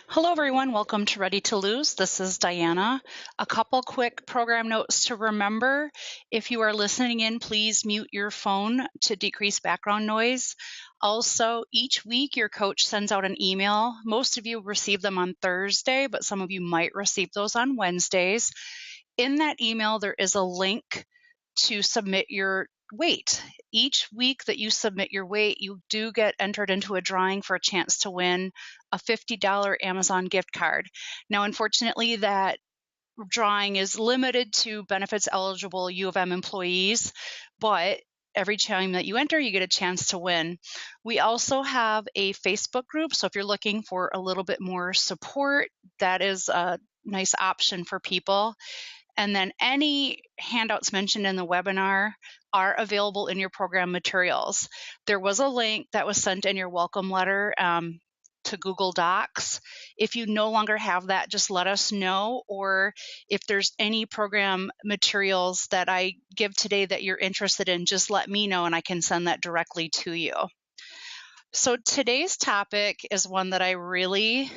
Hello, everyone. Welcome to Ready to Lose. This is Diana. A couple quick program notes to remember. If you are listening in, please mute your phone to decrease background noise. Also, each week your coach sends out an email. Most of you receive them on Thursday, but some of you might receive those on Wednesdays. In that email, there is a link to submit your weight. Each week that you submit your weight, you do get entered into a drawing for a chance to win a $50 Amazon gift card. Now, unfortunately, that drawing is limited to benefits eligible U of M employees, but every time that you enter, you get a chance to win. We also have a Facebook group, so if you're looking for a little bit more support, that is a nice option for people. And then any handouts mentioned in the webinar are available in your program materials. There was a link that was sent in your welcome letter to Google Docs. If you no longer have that, just let us know. Or if there's any program materials that I give today that you're interested in, just let me know and I can send that directly to you. So today's topic is one that I really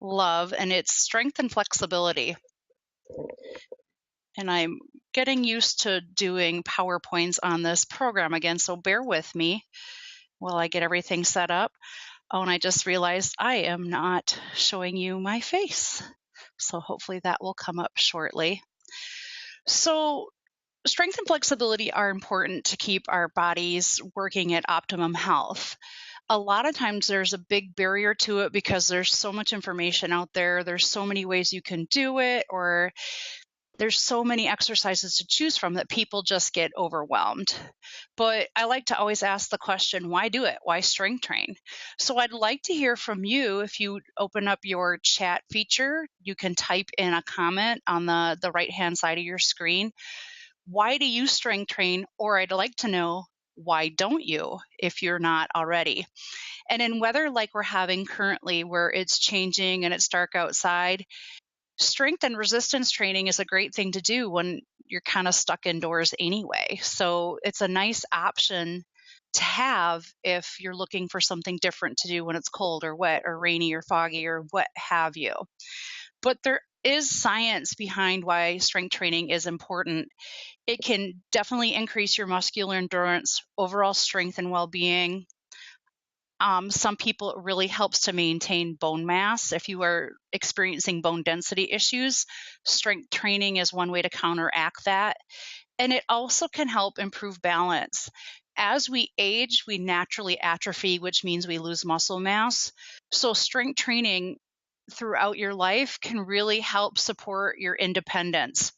love, and it's strength and flexibility. And I'm getting used to doing PowerPoints on this program again, so bear with me while I get everything set up. Oh, and I just realized I am not showing you my face. So hopefully that will come up shortly. So strength and flexibility are important to keep our bodies working at optimum health. A lot of times there's a big barrier to it because there's so much information out there. There's so many ways you can do it, or there's so many exercises to choose from that people just get overwhelmed. But I like to always ask the question, why do it? Why strength train? So I'd like to hear from you. If you open up your chat feature, you can type in a comment on the right-hand side of your screen. Why do you strength train? Or I'd like to know, why don't you, if you're not already? And in weather like we're having currently, where it's changing and it's dark outside, strength and resistance training is a great thing to do when you're kind of stuck indoors anyway. So it's a nice option to have if you're looking for something different to do when it's cold or wet or rainy or foggy or what have you. But there is science behind why strength training is important. It can definitely increase your muscular endurance, overall strength and well-being. Some people, it really helps to maintain bone mass. If you are experiencing bone density issues, strength training is one way to counteract that. And it also can help improve balance. As we age, we naturally atrophy, which means we lose muscle mass. So strength training throughout your life can really help support your independence.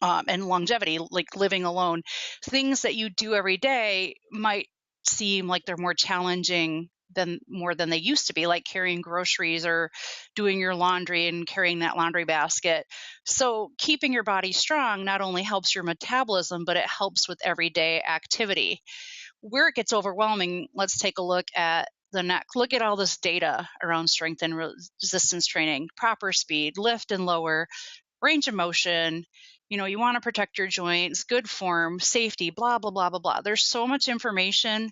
And longevity, like living alone. Things that you do every day might seem like they're more challenging than they used to be, like carrying groceries or doing your laundry and carrying that laundry basket. So keeping your body strong not only helps your metabolism, but it helps with everyday activity. Where it gets overwhelming, let's take a look at the neck. Look at all this data around strength and resistance training: proper speed, lift and lower, range of motion, you want to protect your joints, good form, safety, blah, blah, blah, blah, blah. There's so much information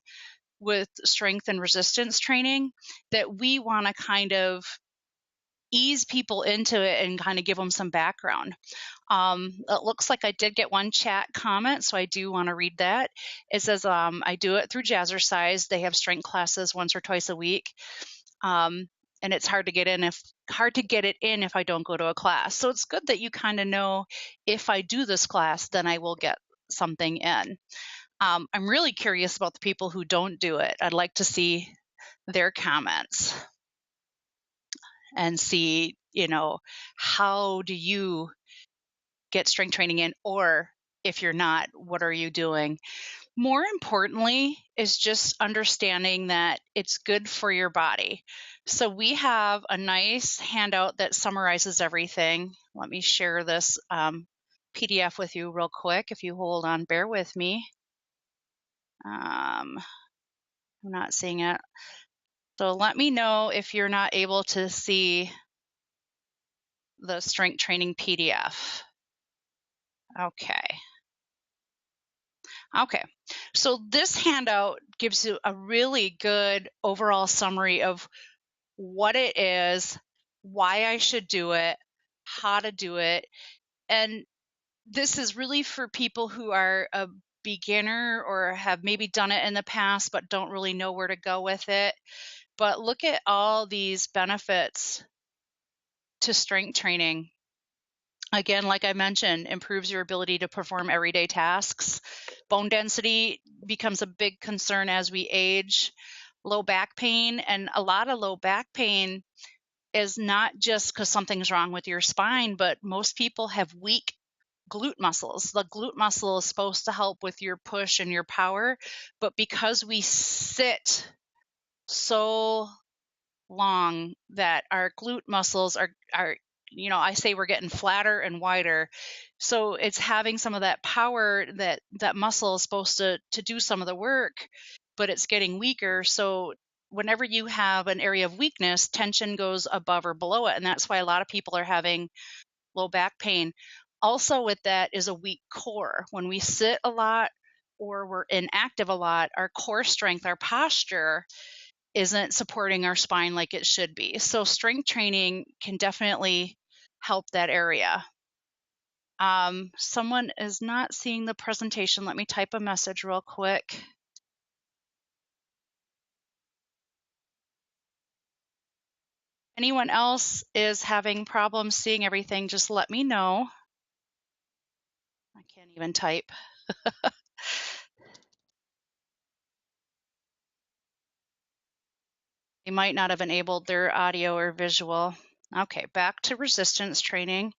with strength and resistance training that we want to kind of ease people into it and kind of give them some background. It looks like I did get one chat comment, so I do want to read that. It says, I do it through Jazzercise. They have strength classes once or twice a week. And it's hard to get it in if I don't go to a class. So it's good that you kind of know, if I do this class, then I will get something in. I'm really curious about the people who don't do it. I'd like to see their comments and see, how do you get strength training in? Or if you're not, what are you doing? More importantly is just understanding that it's good for your body. So we have a nice handout that summarizes everything. Let me share this PDF with you real quick. If you hold on, bear with me. I'm not seeing it. So let me know if you're not able to see the strength training PDF. Okay, so this handout gives you a really good overall summary of what it is, why I should do it, how to do it. And this is really for people who are a beginner or have maybe done it in the past but don't really know where to go with it. But look at all these benefits to strength training. Again, like I mentioned, improves your ability to perform everyday tasks. Bone density becomes a big concern as we age. Low back pain, and a lot of low back pain is not just because something's wrong with your spine, but most people have weak glute muscles. The glute muscle is supposed to help with your push and your power, but because we sit so long that our glute muscles are I say we're getting flatter and wider. So it's having some of that power that muscle is supposed to do some of the work, but it's getting weaker. So whenever you have an area of weakness, tension goes above or below it. And that's why a lot of people are having low back pain. Also with that is a weak core. When we sit a lot or we're inactive a lot, our core strength, our posture isn't supporting our spine like it should be. So strength training can definitely help that area. Someone is not seeing the presentation. Let me type a message real quick. Anyone else is having problems seeing everything, just let me know. I can't even type. They might not have enabled their audio or visual. Okay, back to resistance training.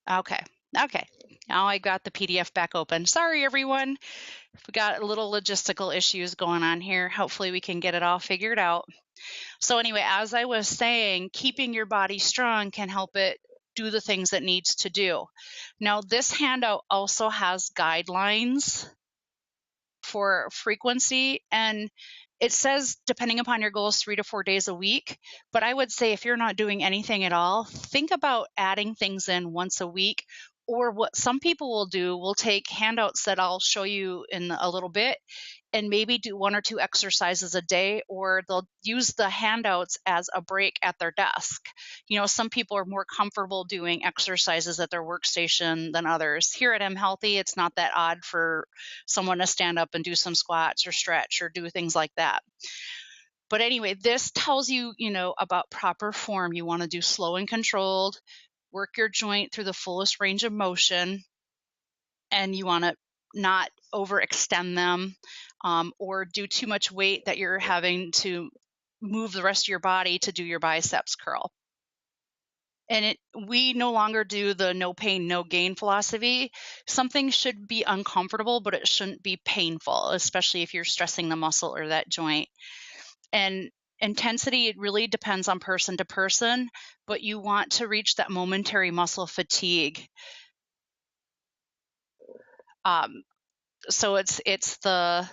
Okay. Now I got the PDF back open. Sorry, everyone. We got a little logistical issues going on here. Hopefully we can get it all figured out. So anyway, as I was saying, keeping your body strong can help it do the things it needs to do. Now, this handout also has guidelines for frequency, and it says depending upon your goals 3 to 4 days a week, but I would say if you're not doing anything at all, think about adding things in once a week. Or what some people will do, will take handouts that I'll show you in a little bit and maybe do 1 or 2 exercises a day, or they'll use the handouts as a break at their desk. Some people are more comfortable doing exercises at their workstation than others. Here at M Healthy, it's not that odd for someone to stand up and do some squats or stretch or do things like that. But anyway, this tells you, about proper form. You want to do slow and controlled, work your joint through the fullest range of motion, and you want to not overextend them or do too much weight that you're having to move the rest of your body to do your biceps curl. And we no longer do the no pain, no gain philosophy. Something should be uncomfortable, but it shouldn't be painful, especially if you're stressing the muscle or that joint. And intensity, it really depends on person to person, but you want to reach that momentary muscle fatigue. So it's the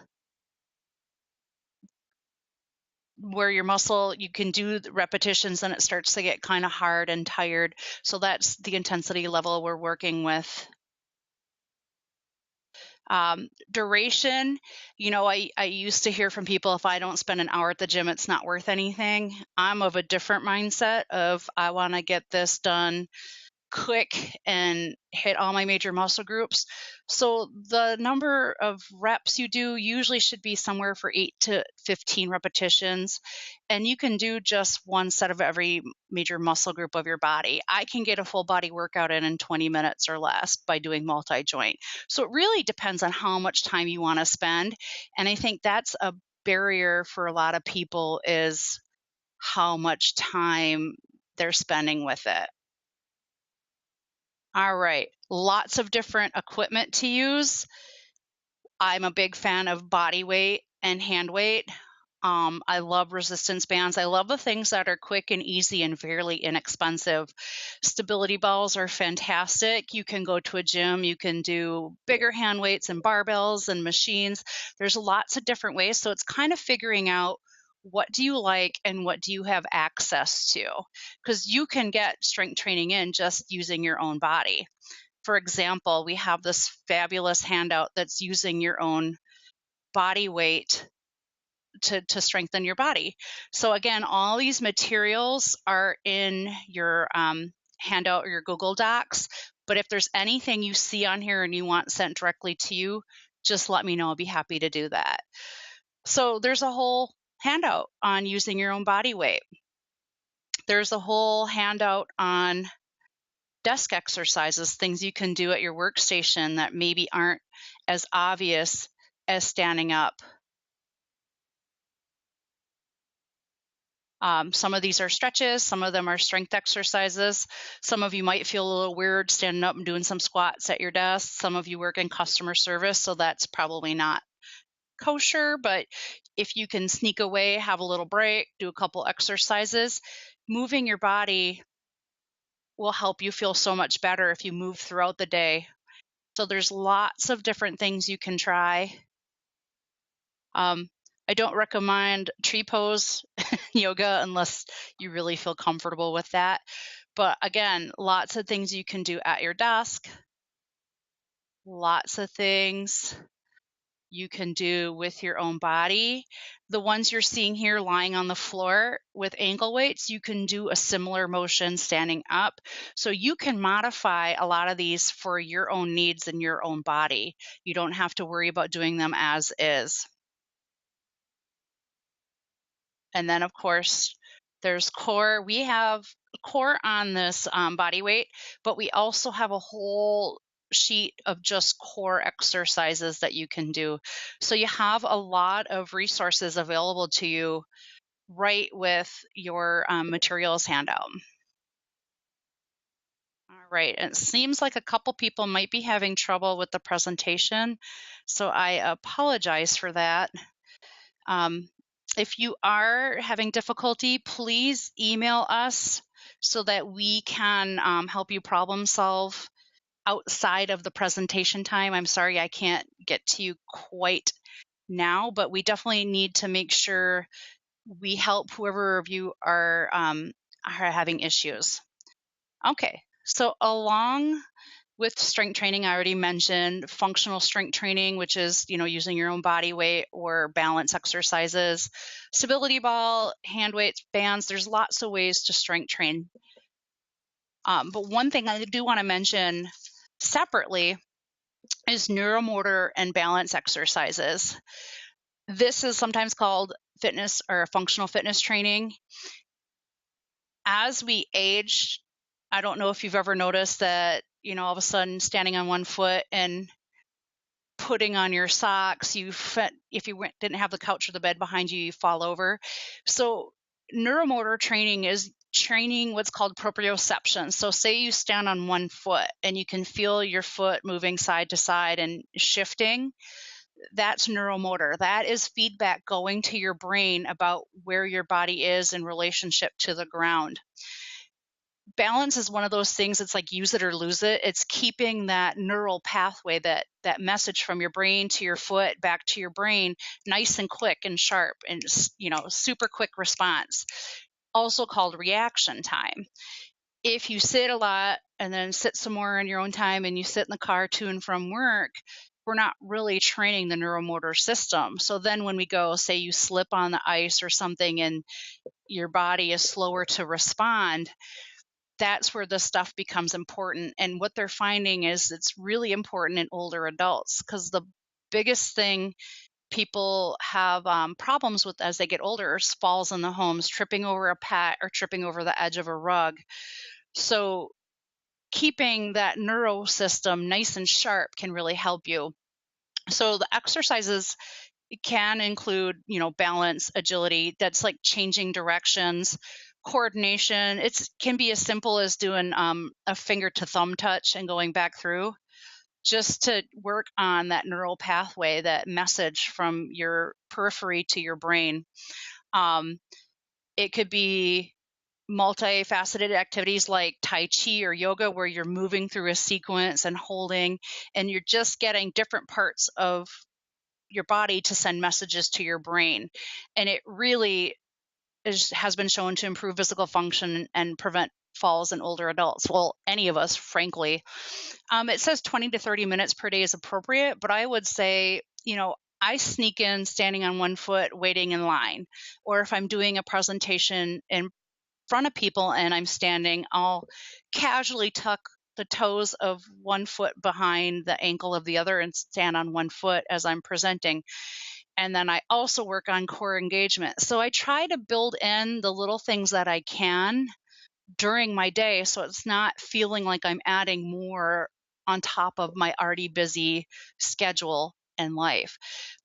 where your muscle, you can do the repetitions and it starts to get kind of hard and tired. So that's the intensity level we're working with. Duration, I used to hear from people, if I don't spend an hour at the gym, it's not worth anything. I'm of a different mindset of I want to get this done quick and hit all my major muscle groups. So the number of reps you do usually should be somewhere for 8 to 15 repetitions. And you can do just one set of every major muscle group of your body. I can get a full body workout in 20 minutes or less by doing multi-joint. So it really depends on how much time you want to spend. And I think that's a barrier for a lot of people, is how much time they're spending with it. All right. Lots of different equipment to use. I'm a big fan of body weight and hand weight. I love resistance bands. I love the things that are quick and easy and fairly inexpensive. Stability balls are fantastic. You can go to a gym, you can do bigger hand weights and barbells and machines. There's lots of different ways. So it's kind of figuring out, what do you like and what do you have access to? Because you can get strength training in just using your own body. For example, we have this fabulous handout that's using your own body weight to strengthen your body. So again, all these materials are in your handout or your Google Docs. But if there's anything you see on here and you want sent directly to you, just let me know. I'll be happy to do that. So there's a whole handout on using your own body weight. There's a whole handout on desk exercises, things you can do at your workstation that maybe aren't as obvious as standing up. Some of these are stretches, some of them are strength exercises. Some of you might feel a little weird standing up and doing some squats at your desk. Some of you work in customer service, so that's probably not kosher, but if you can sneak away, have a little break, do a couple exercises, moving your body will help you feel so much better if you move throughout the day. So there's lots of different things you can try. I don't recommend tree pose yoga unless you really feel comfortable with that. But again, lots of things you can do at your desk, lots of things you can do with your own body. The ones you're seeing here lying on the floor with ankle weights, you can do a similar motion standing up. So you can modify a lot of these for your own needs and your own body. You don't have to worry about doing them as is. And then, of course, there's core. We have core on this body weight, but we also have a whole sheet of just core exercises that you can do. So you have a lot of resources available to you right with your materials handout. All right, it seems like a couple people might be having trouble with the presentation, so I apologize for that. If you are having difficulty, please email us so that we can help you problem solve outside of the presentation time. I'm sorry I can't get to you quite now, but we definitely need to make sure we help whoever of you are having issues. Okay, so along with strength training, I already mentioned functional strength training, which is, using your own body weight or balance exercises, stability ball, hand weights, bands. There's lots of ways to strength train. But one thing I do want to mention separately is neuromotor and balance exercises. This is sometimes called fitness or functional fitness training. As we age, I don't know if you've ever noticed that, all of a sudden standing on one foot and putting on your socks, if you didn't have the couch or the bed behind you, you fall over. So neuromotor training is training what's called proprioception. So say you stand on one foot and you can feel your foot moving side to side and shifting. That's neuromotor. That is feedback going to your brain about where your body is in relationship to the ground. Balance is one of those things. It's like use it or lose it. It's keeping that neural pathway, that message from your brain to your foot back to your brain nice and quick and sharp and super quick response, also called reaction time. If you sit a lot and then sit some more in your own time and you sit in the car to and from work, we're not really training the neuromotor system. So then when we go, say you slip on the ice or something and your body is slower to respond, that's where this stuff becomes important. And what they're finding is it's really important in older adults, because the biggest thing people have problems with as they get older is falls in the homes, tripping over a pet or tripping over the edge of a rug. So keeping that neuro system nice and sharp can really help you. So the exercises can include, balance, agility. That's like changing directions, coordination. It can be as simple as doing a finger to thumb touch and going back through, just to work on that neural pathway, that message from your periphery to your brain. It could be multifaceted activities like Tai Chi or yoga, where you're moving through a sequence and holding, and you're just getting different parts of your body to send messages to your brain. And it really has been shown to improve physical function and prevent falls in older adults. Well, any of us, frankly. It says 20 to 30 minutes per day is appropriate, but I would say, I sneak in standing on one foot, waiting in line. Or if I'm doing a presentation in front of people and I'm standing, I'll casually tuck the toes of one foot behind the ankle of the other and stand on one foot as I'm presenting. And then I also work on core engagement. So I try to build in the little things that I can during my day so it's not feeling like I'm adding more on top of my already busy schedule and life.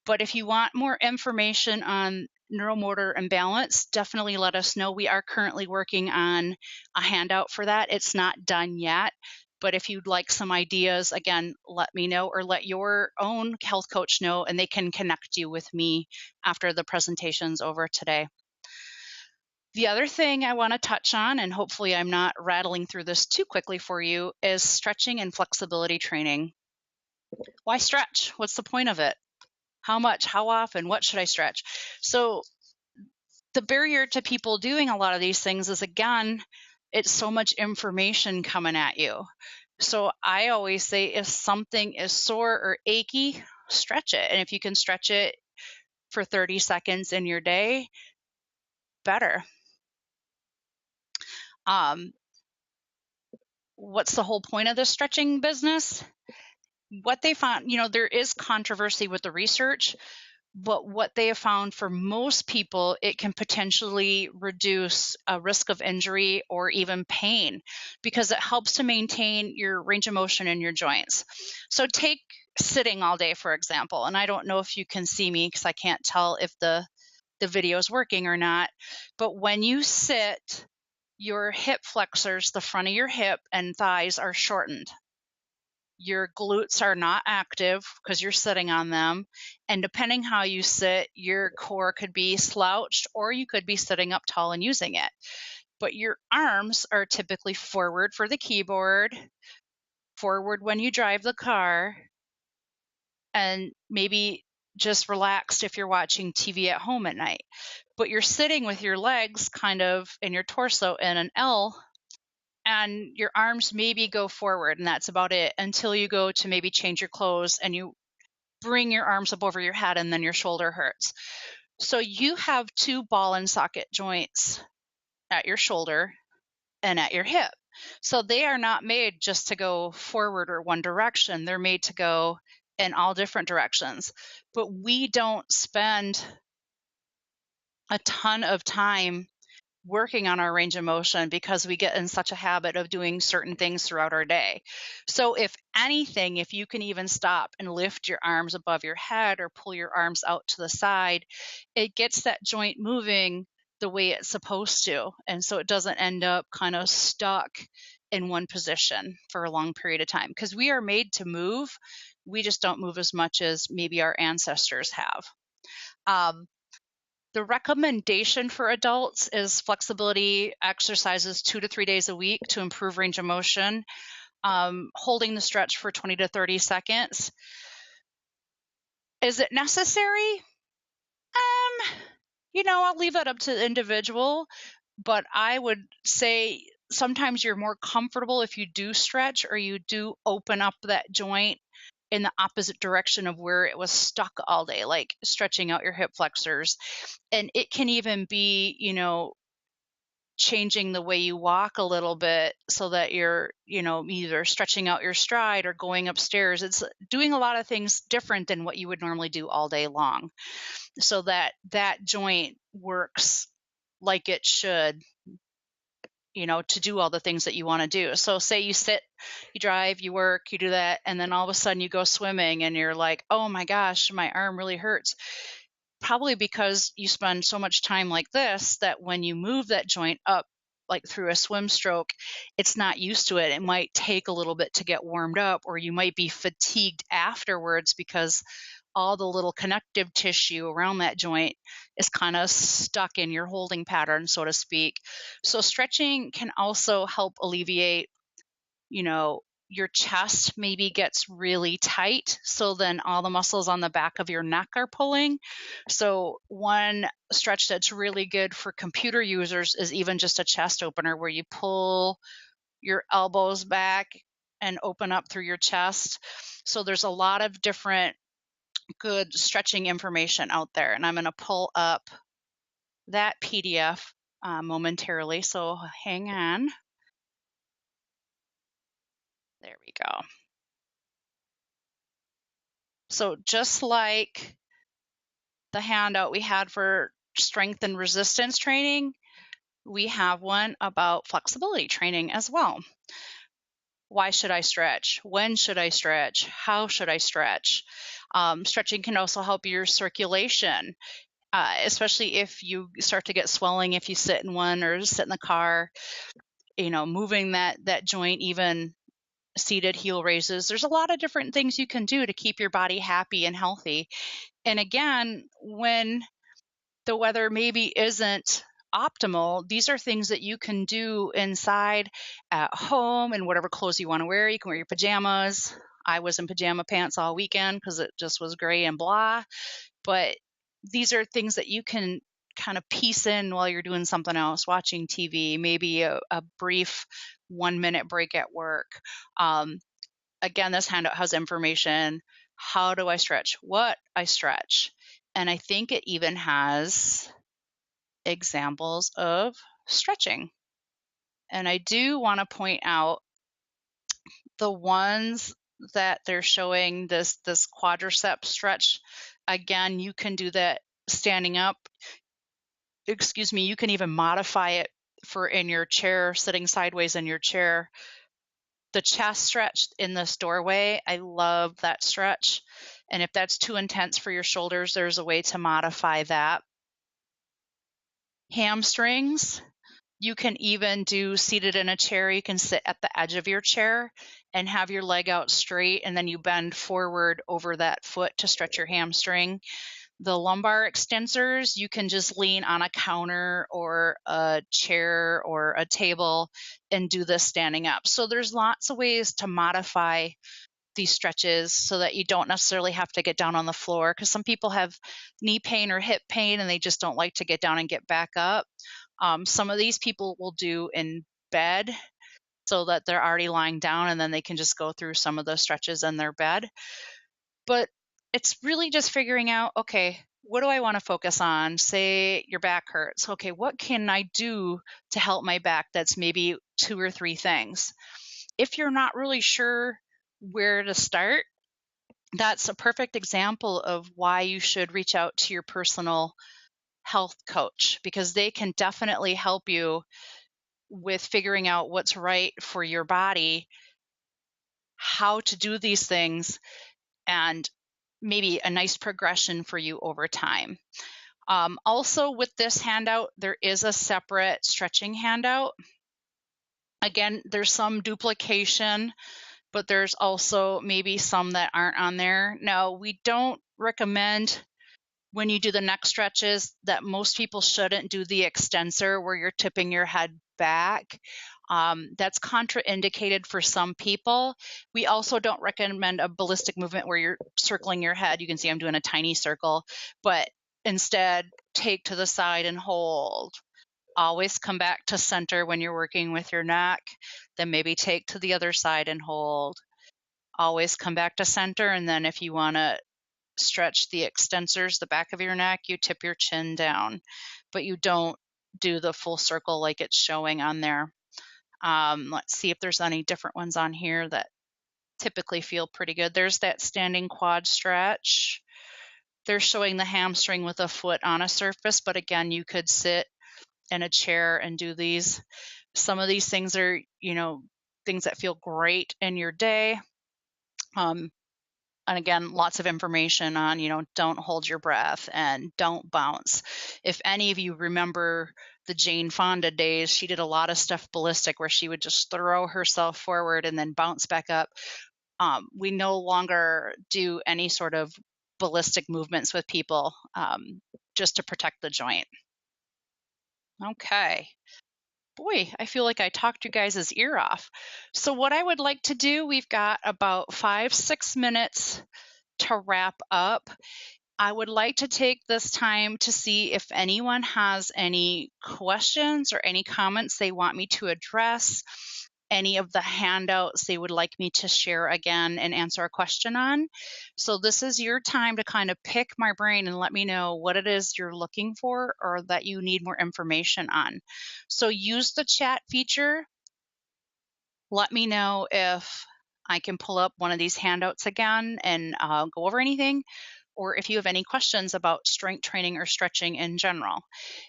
But if you want more information on neuromotor imbalance, definitely let us know. We are currently working on a handout for that. It's not done yet. But if you'd like some ideas, again, let me know or let your own health coach know, and they can connect you with me after the presentation's over today. The other thing I want to touch on, and hopefully I'm not rattling through this too quickly for you, is stretching and flexibility training. Why stretch? What's the point of it? How much? How often? What should I stretch? So the barrier to people doing a lot of these things is, again, it's so much information coming at you. So I always say if something is sore or achy, stretch it. And if you can stretch it for 30 seconds in your day, better. What's the whole point of this stretching business? What they found, there is controversy with the research, but what they have found for most people, it can potentially reduce a risk of injury or even pain because it helps to maintain your range of motion in your joints. So take sitting all day, for example, and I don't know if you can see me because I can't tell if the video is working or not, but when you sit, your hip flexors, the front of your hip and thighs are shortened. Your glutes are not active because you're sitting on them. And depending how you sit, your core could be slouched or you could be sitting up tall and using it. But your arms are typically forward for the keyboard, forward when you drive the car, and maybe just relaxed if you're watching TV at home at night. But you're sitting with your legs kind of in your torso in an L, and your arms maybe go forward, and that's about it until you go to maybe change your clothes and you bring your arms up over your head and then your shoulder hurts. So you have two ball and socket joints at your shoulder and at your hip. So they are not made just to go forward or one direction. They're made to go in all different directions. But we don't spend a ton of time working on our range of motion because we get in such a habit of doing certain things throughout our day. So if anything, if you can even stop and lift your arms above your head or pull your arms out to the side, it gets that joint moving the way it's supposed to. And so it doesn't end up kind of stuck in one position for a long period of time because we are made to move. We just don't move as much as maybe our ancestors have. The recommendation for adults is flexibility exercises 2 to 3 days a week to improve range of motion, holding the stretch for 20 to 30 seconds. Is it necessary? I'll leave that up to the individual, but I would say sometimes you're more comfortable if you do stretch or you do open up that joint in the opposite direction of where it was stuck all day, like stretching out your hip flexors. And it can even be, changing the way you walk a little bit so that you're, either stretching out your stride or going upstairs. It's doing a lot of things different than what you would normally do all day long so that that joint works like it should, to do all the things that you want to do. So say you sit, you drive, you work, you do that, and then all of a sudden you go swimming and you're like, oh my gosh, my arm really hurts. Probably because you spend so much time like this that when you move that joint up, like through a swim stroke, it's not used to it. It might take a little bit to get warmed up, or you might be fatigued afterwards because all the little connective tissue around that joint is kind of stuck in your holding pattern, so to speak. So stretching can also help alleviate, your chest maybe gets really tight. So then all the muscles on the back of your neck are pulling. So one stretch that's really good for computer users is even just a chest opener where you pull your elbows back and open up through your chest. So there's a lot of different good stretching information out there. And I'm going to pull up that PDF momentarily. So hang on. There we go. So just like the handout we had for strength and resistance training, we have one about flexibility training as well. Why should I stretch? When should I stretch? How should I stretch? Stretching can also help your circulation, especially if you start to get swelling if you sit in one or sit in the car. Moving that joint, even seated heel raises. There's a lot of different things you can do to keep your body happy and healthy. And again, when the weather maybe isn't optimal, these are things that you can do inside at home in whatever clothes you want to wear. You can wear your pajamas. I was in pajama pants all weekend because it just was gray and blah. But these are things that you can kind of piece in while you're doing something else, watching TV, maybe a brief 1-minute break at work. Again, this handout has information. How do I stretch? What I stretch? And I think it even has examples of stretching. And I do want to point out the ones that they're showing this quadricep stretch. Again, you can do that standing up. Excuse me, you can even modify it for in your chair, sitting sideways in your chair. The chest stretch in this doorway, I love that stretch. And if that's too intense for your shoulders, there's a way to modify that. Hamstrings, you can even do seated in a chair. You can sit at the edge of your chair and have your leg out straight, and then you bend forward over that foot to stretch your hamstring. The lumbar extensors, you can just lean on a counter or a chair or a table and do this standing up. So there's lots of ways to modify these stretches so that you don't necessarily have to get down on the floor, because some people have knee pain or hip pain and they just don't like to get down and get back up. Some of these people will do in bed so that they're already lying down and then they can just go through some of the stretches in their bed. But it's really just figuring out, okay, what do I want to focus on? Say your back hurts. Okay, what can I do to help my back? That's maybe 2 or 3 things. If you're not really sure where to start, that's a perfect example of why you should reach out to your personal health coach, because they can definitely help you with figuring out what's right for your body, how to do these things, and maybe a nice progression for you over time. Also, with this handout, there is a separate stretching handout. Again, there's some duplication, but there's also maybe some that aren't on there. Now, we don't recommend when you do the neck stretches that most people shouldn't do the extensor where you're tipping your head back. That's contraindicated for some people. We also don't recommend a ballistic movement where you're circling your head. You can see I'm doing a tiny circle, but instead take to the side and hold. Always come back to center when you're working with your neck, then maybe take to the other side and hold. Always come back to center, and then if you want to stretch the extensors, the back of your neck, you tip your chin down, but you don't do the full circle like it's showing on there. Let's see if there's any different ones on here that typically feel pretty good. There's that standing quad stretch. They're showing the hamstring with a foot on a surface, but again, you could sit in a chair and do these. Some of these things are, things that feel great in your day. And again, lots of information on, don't hold your breath and don't bounce. If any of you remember the Jane Fonda days, she did a lot of stuff ballistic where she would just throw herself forward and then bounce back up. We no longer do any sort of ballistic movements with people just to protect the joint. Okay. Boy, I feel like I talked you guys' ear off. So what I would like to do, we've got about 5-6 minutes to wrap up. I would like to take this time to see if anyone has any questions or any comments they want me to address. any of the handouts they would like me to share again and answer a question on. So this is your time to kind of pick my brain and let me know what it is you're looking for or that you need more information on. So use the chat feature. Let me know if I can pull up one of these handouts again and go over anything, or if you have any questions about strength training or stretching in general.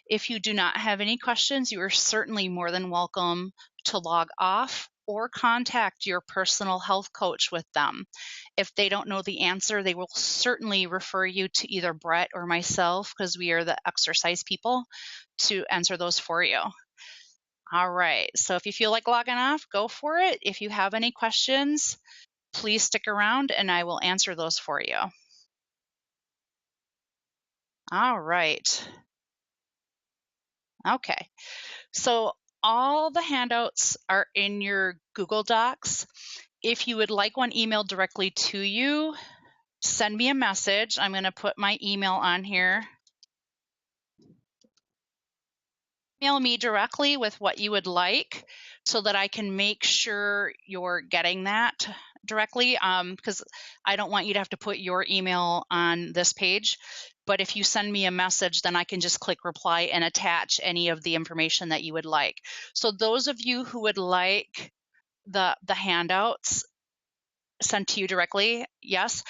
If you do not have any questions, you are certainly more than welcome to log off or contact your personal health coach with them. If they don't know the answer, they will certainly refer you to either Brett or myself, because we are the exercise people, to answer those for you. All right, so if you feel like logging off, go for it. If you have any questions, please stick around and I will answer those for you. All right. Okay. So all the handouts are in your Google Docs. If you would like one emailed directly to you, send me a message. I'm going to put my email on here. Email me directly with what you would like so that I can make sure you're getting that directly, because I don't want you to have to put your email on this page. But if you send me a message, then I can just click reply and attach any of the information that you would like. So those of you who would like the handouts sent to you directly, yes.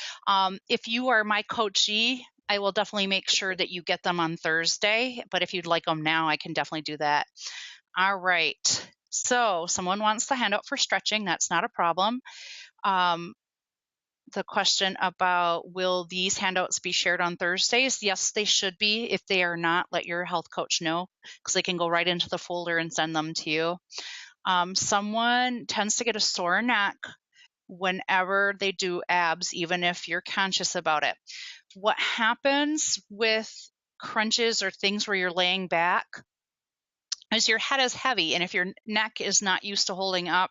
If you are my coachee, I will definitely make sure that you get them on Thursday, but if you'd like them now, I can definitely do that. All right. So someone wants the handout for stretching. That's not a problem. The question about will these handouts be shared on Thursdays? Yes, they should be. If they are not, let your health coach know, because they can go right into the folder and send them to you. Someone tends to get a sore neck whenever they do abs, even if you're conscious about it. What happens with crunches or things where you're laying back is your head is heavy, and if your neck is not used to holding up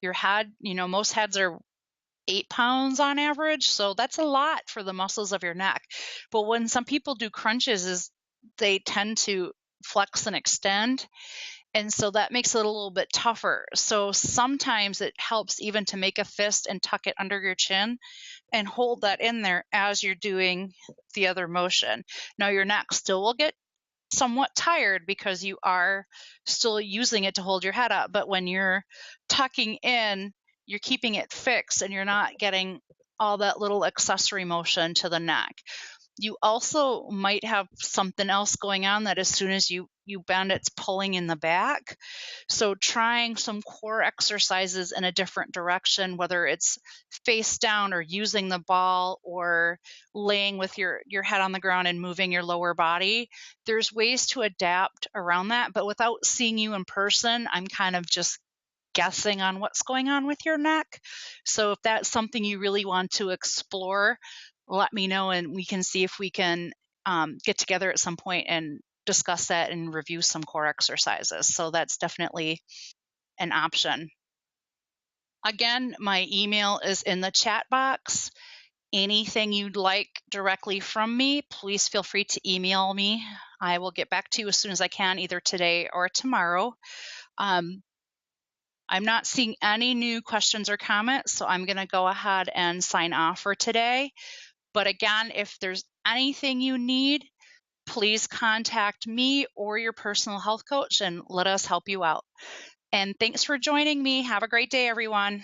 your head, most heads are 8 pounds on average, so that's a lot for the muscles of your neck. But when some people do crunches, they tend to flex and extend, and so that makes it a little bit tougher. So sometimes it helps even to make a fist and tuck it under your chin and hold that in there as you're doing the other motion. Now your neck still will get somewhat tired because you are still using it to hold your head up, but when you're tucking in, you're keeping it fixed and you're not getting all that little accessory motion to the neck. You also might have something else going on that as soon as you bend, it's pulling in the back. So trying some core exercises in a different direction, whether it's face down or using the ball or laying with your head on the ground and moving your lower body, there's ways to adapt around that. But without seeing you in person, I'm kind of just guessing on what's going on with your neck. So if that's something you really want to explore, let me know and we can see if we can get together at some point and discuss that and review some core exercises. So that's definitely an option. Again, my email is in the chat box. Anything you'd like directly from me, please feel free to email me. I will get back to you as soon as I can, either today or tomorrow. I'm not seeing any new questions or comments, so I'm going to go ahead and sign off for today. But again, if there's anything you need, please contact me or your personal health coach and let us help you out. And thanks for joining me. Have a great day, everyone.